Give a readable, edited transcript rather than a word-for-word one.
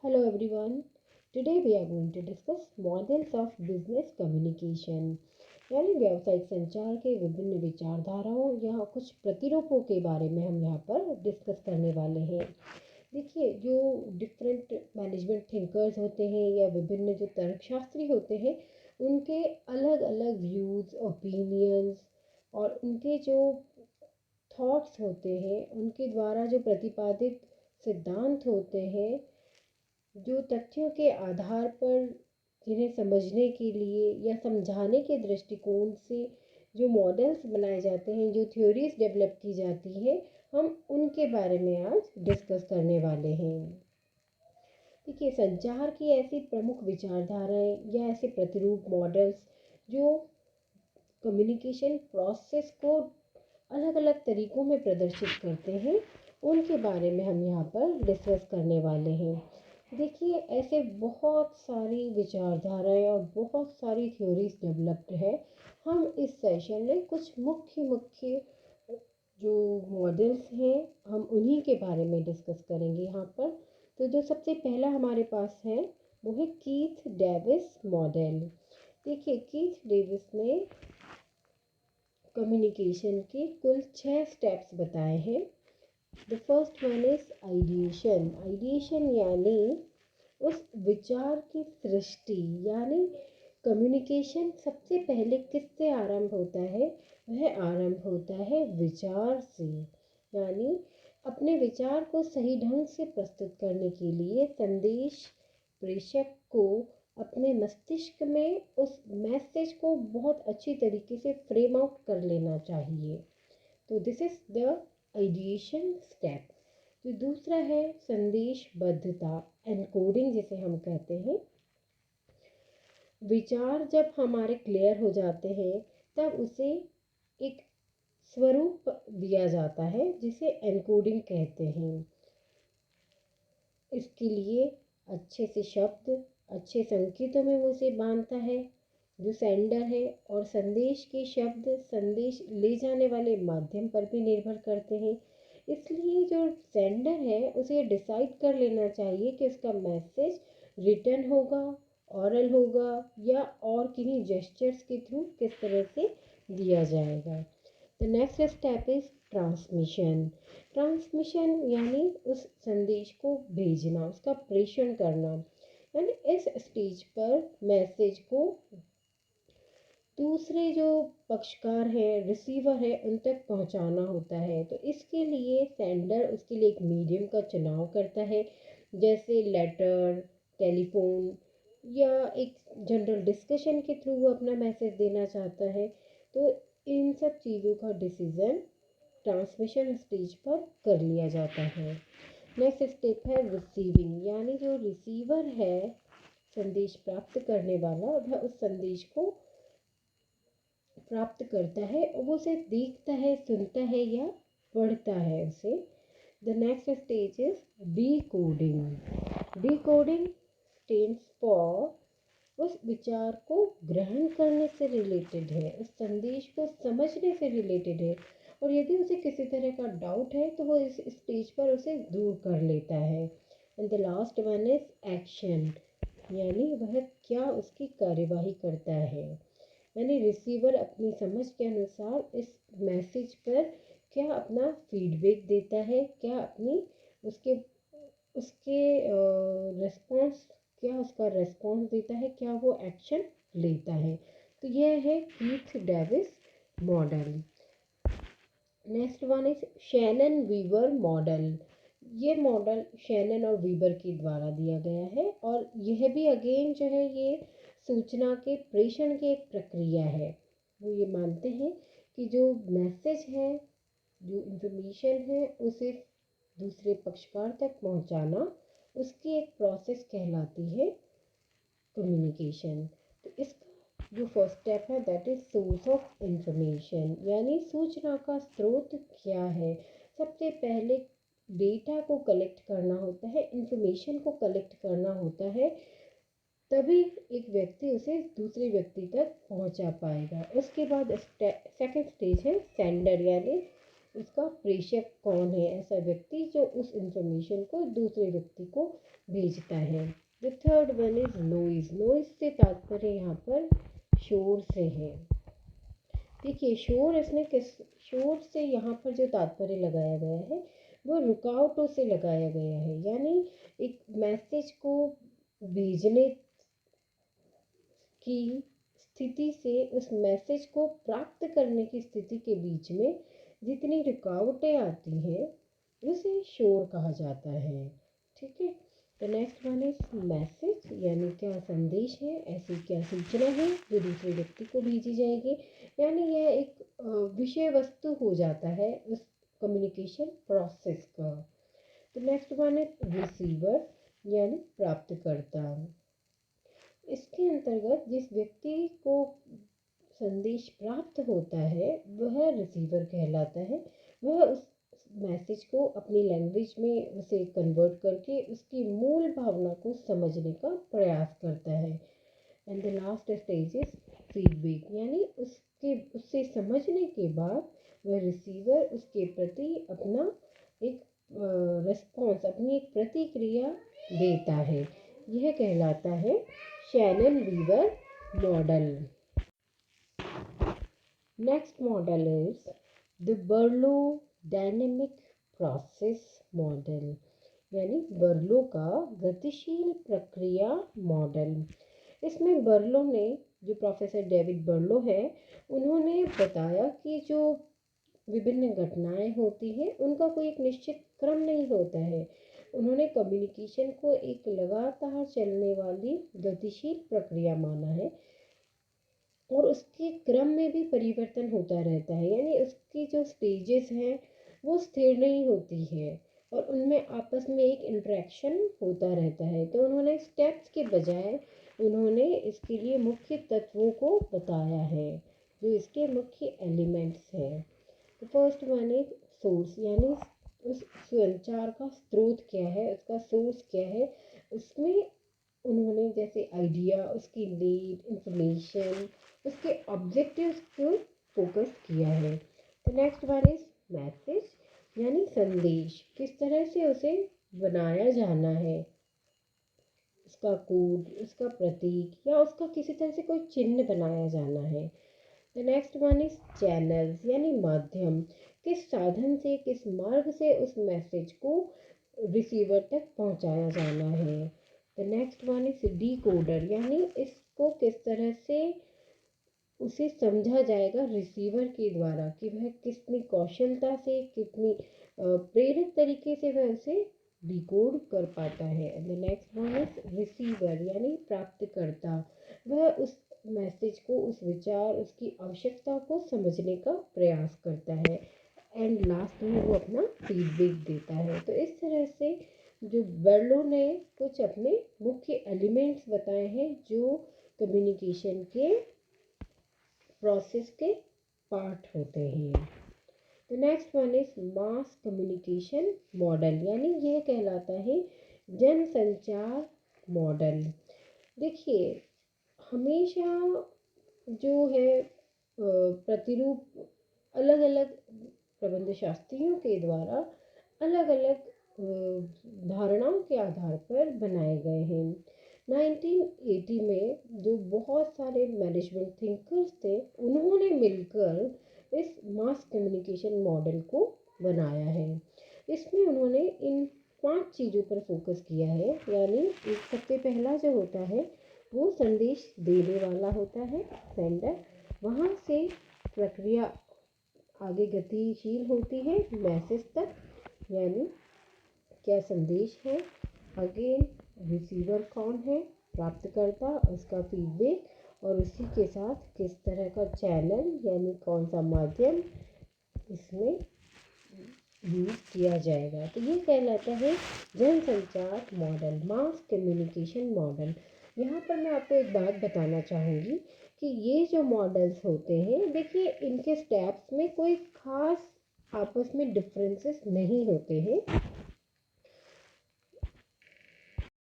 Hello everyone. Today we are going to discuss models of business communication यानी व्यावसायिक संचार के विभिन्न विचारधाराओं या कुछ प्रतिरूपों के बारे में हम यहाँ पर डिस्कस करने वाले हैं। देखिए, जो डिफरेंट मैनेजमेंट थिंकर्स होते हैं या विभिन्न जो तर्कशास्त्री होते हैं, उनके अलग अलग व्यूज़, ओपिनियंस और उनके जो थॉट्स होते हैं, उनके द्वारा जो प्रतिपादित सिद्धांत होते हैं, जो तथ्यों के आधार पर जिन्हें समझने के लिए या समझाने के दृष्टिकोण से जो मॉडल्स बनाए जाते हैं, जो थ्योरीज डेवलप की जाती है, हम उनके बारे में आज डिस्कस करने वाले हैं। देखिए, संचार की ऐसी प्रमुख विचारधाराएं या ऐसे प्रतिरूप मॉडल्स जो कम्युनिकेशन प्रोसेस को अलग अलग तरीक़ों में प्रदर्शित करते हैं, उनके बारे में हम यहाँ पर डिस्कस करने वाले हैं। देखिए, ऐसे बहुत सारी विचारधाराएं और बहुत सारी थ्योरीज डेवलप्ड है। हम इस सेशन में कुछ मुख्य मुख्य जो मॉडल्स हैं, हम उन्हीं के बारे में डिस्कस करेंगे यहाँ पर। तो जो सबसे पहला हमारे पास है वो है कीथ डेविस मॉडल। देखिए, कीथ डेविस ने कम्युनिकेशन के कुल 6 स्टेप्स बताए हैं। The first one is ideation. Ideation यानी उस विचार की सृष्टि, यानी कम्युनिकेशन सबसे पहले किससे आरंभ होता है? वह आरंभ होता है विचार से। यानी अपने विचार को सही ढंग से प्रस्तुत करने के लिए संदेश प्रेषक को अपने मस्तिष्क में उस मैसेज को बहुत अच्छी तरीके से फ्रेम आउट कर लेना चाहिए। तो this is the ideation step. जो दूसरा है संदेशबद्धता, एनकोडिंग जिसे हम कहते हैं। विचार जब हमारे क्लियर हो जाते हैं तब उसे एक स्वरूप दिया जाता है जिसे एनकोडिंग कहते हैं। इसके लिए अच्छे से शब्द, अच्छे संकेतों में वो उसे बांधता है जो सेंडर है, और संदेश के शब्द संदेश ले जाने वाले माध्यम पर भी निर्भर करते हैं। इसलिए जो सेंडर है उसे डिसाइड कर लेना चाहिए कि उसका मैसेज रिटर्न होगा, ऑरल होगा या और किन्हीं जेस्चर्स के थ्रू किस तरह से दिया जाएगा। The next step is transmission. Transmission यानी उस संदेश को भेजना, उसका प्रेषण करना। यानी इस स्टेज पर मैसेज को दूसरे जो पक्षकार है, रिसीवर है, उन तक पहुंचाना होता है। तो इसके लिए सेंडर उसके लिए एक मीडियम का चुनाव करता है, जैसे लेटर, टेलीफोन या एक जनरल डिस्कशन के थ्रू वो अपना मैसेज देना चाहता है। तो इन सब चीज़ों का डिसीज़न ट्रांसमिशन स्टेज पर कर लिया जाता है। नेक्स्ट स्टेप है रिसीविंग। यानी जो रिसीवर है, संदेश प्राप्त करने वाला, वह उस संदेश को प्राप्त करता है और वो उसे देखता है, सुनता है या पढ़ता है उसे। The next stage is decoding. Decoding stands for उस विचार को ग्रहण करने से रिलेटेड है, उस संदेश को समझने से रिलेटेड है, और यदि उसे किसी तरह का डाउट है तो वो इस स्टेज पर उसे दूर कर लेता है। And the last one is action. यानी वह क्या उसकी कार्यवाही करता है। यानी रिसीवर अपनी समझ के अनुसार इस मैसेज पर क्या अपना फीडबैक देता है, क्या अपनी उसके उसके रिस्पॉन्स, क्या उसका रिस्पॉन्स देता है, क्या वो एक्शन लेता है। तो यह है Keith Davis model. Next one is Shannon Weaver model. ये मॉडल शैनन और वीवर के द्वारा दिया गया है, और यह भी अगेन जो है ये सूचना के प्रेषण की एक प्रक्रिया है। वो ये मानते हैं कि जो मैसेज है, जो इंफॉर्मेशन है, उसे दूसरे पक्षकार तक पहुंचाना, उसकी एक प्रोसेस कहलाती है कम्युनिकेशन। तो इसका जो फर्स्ट स्टेप है that is source of information. यानी सूचना का स्रोत क्या है। सबसे पहले डेटा को कलेक्ट करना होता है, इंफॉर्मेशन को कलेक्ट करना होता है, तभी एक व्यक्ति उसे दूसरे व्यक्ति तक पहुंचा पाएगा। उसके बाद सेकंड स्टेज है सेंडर, यानी उसका प्रेषक कौन है, ऐसा व्यक्ति जो उस इंफॉर्मेशन को दूसरे व्यक्ति को भेजता है। The third one is noise. Noise से तात्पर्य यहाँ पर शोर से है। देखिए शोर से यहाँ पर जो तात्पर्य लगाया गया है वो रुकावटों से लगाया गया है, यानी एक मैसेज को भेजने की स्थिति से उस मैसेज को प्राप्त करने की स्थिति के बीच में जितनी रुकावटें आती हैं उसे शोर कहा जाता है। ठीक है। तो नेक्स्ट वन इज मैसेज, यानी क्या संदेश है, ऐसी क्या सूचना है जो दूसरे व्यक्ति को भेजी जाएगी, यानी यह एक विषय वस्तु हो जाता है उस कम्युनिकेशन प्रोसेस का। तो नेक्स्ट वन है रिसीवर, यानी प्राप्तकर्ता। इसके अंतर्गत जिस व्यक्ति को संदेश प्राप्त होता है वह रिसीवर कहलाता है। वह उस मैसेज को अपनी लैंग्वेज में उसे कन्वर्ट करके उसकी मूल भावना को समझने का प्रयास करता है। And the last stage is feedback, यानी उससे समझने के बाद वह रिसीवर उसके प्रति अपना एक रिस्पॉन्स, अपनी एक प्रतिक्रिया देता है। यह कहलाता है Shannon Weaver model. Next model is the Berlo dynamic process model, यानी बर्लो का गतिशील प्रक्रिया मॉडल। इसमें बर्लो ने, जो प्रोफेसर डेविड बर्लो है, उन्होंने बताया कि जो विभिन्न घटनाएं होती हैं उनका कोई एक निश्चित क्रम नहीं होता है। उन्होंने कम्युनिकेशन को एक लगातार चलने वाली गतिशील प्रक्रिया माना है और उसके क्रम में भी परिवर्तन होता रहता है, यानी उसकी जो स्टेजेस हैं वो स्थिर नहीं होती है और उनमें आपस में एक इंटरेक्शन होता रहता है। तो उन्होंने स्टेप्स के बजाय उन्होंने इसके लिए मुख्य तत्वों को बताया है, जो इसके मुख्य एलिमेंट्स हैं। तो फर्स्ट वन इज सोर्स, यानी उस संचार का स्रोत क्या है, उसका सोर्स क्या है। उसमें उन्होंने जैसे आइडिया, उसकी नीड, इंफॉर्मेशन, उसके ऑब्जेक्टिव्स को फोकस किया है। तो नेक्स्ट वन इज मैसेज, यानी संदेश, किस तरह से उसे बनाया जाना है, उसका कोड, उसका प्रतीक या उसका किसी तरह से कोई चिन्ह बनाया जाना है। The next one is channels, यानी माध्यम, किस साधन से, किस मार्ग से उस मैसेज को रिसीवर तक पहुंचाया जाना है। The next one is decoder, यानी इसको किस तरह से उसे समझा जाएगा रिसीवर के द्वारा कि वह कितनी कौशलता से, कितनी प्रेरित तरीके से वह उसे डिकोड कर पाता है। The next one is receiver, यानी प्राप्तकर्ता, वह उस मैसेज को, उस विचार, उसकी आवश्यकता को समझने का प्रयास करता है। एंड लास्ट में वो अपना फीडबैक देता है। तो इस तरह से जो बर्लो ने कुछ अपने मुख्य एलिमेंट्स बताए हैं जो कम्युनिकेशन के प्रोसेस के पार्ट होते हैं। तो next one is mass communication model, यानी यह कहलाता है जनसंचार मॉडल। देखिए हमेशा जो है प्रतिरूप अलग अलग प्रबंध शास्त्रियों के द्वारा अलग अलग धारणाओं के आधार पर बनाए गए हैं। 1980 में जो बहुत सारे मैनेजमेंट थिंकर्स थे उन्होंने मिलकर इस मास कम्युनिकेशन मॉडल को बनाया है। इसमें उन्होंने इन 5 चीज़ों पर फोकस किया है, यानी एक सबसे पहला जो होता है वो संदेश देने वाला होता है, सेंडर। वहाँ से प्रक्रिया आगे गतिशील होती है मैसेज तक, यानी क्या संदेश है। अगेन रिसीवर कौन है, प्राप्तकर्ता, उसका फीडबैक और उसी के साथ किस तरह का चैनल, यानी कौन सा माध्यम इसमें यूज़ किया जाएगा। तो ये कहलाता है जनसंचार मॉडल, मास कम्युनिकेशन मॉडल। यहाँ पर मैं आपको एक बात बताना चाहूँगी कि ये जो मॉडल्स होते हैं, देखिए इनके स्टेप्स में कोई खास आपस में डिफरेंसेस नहीं होते हैं,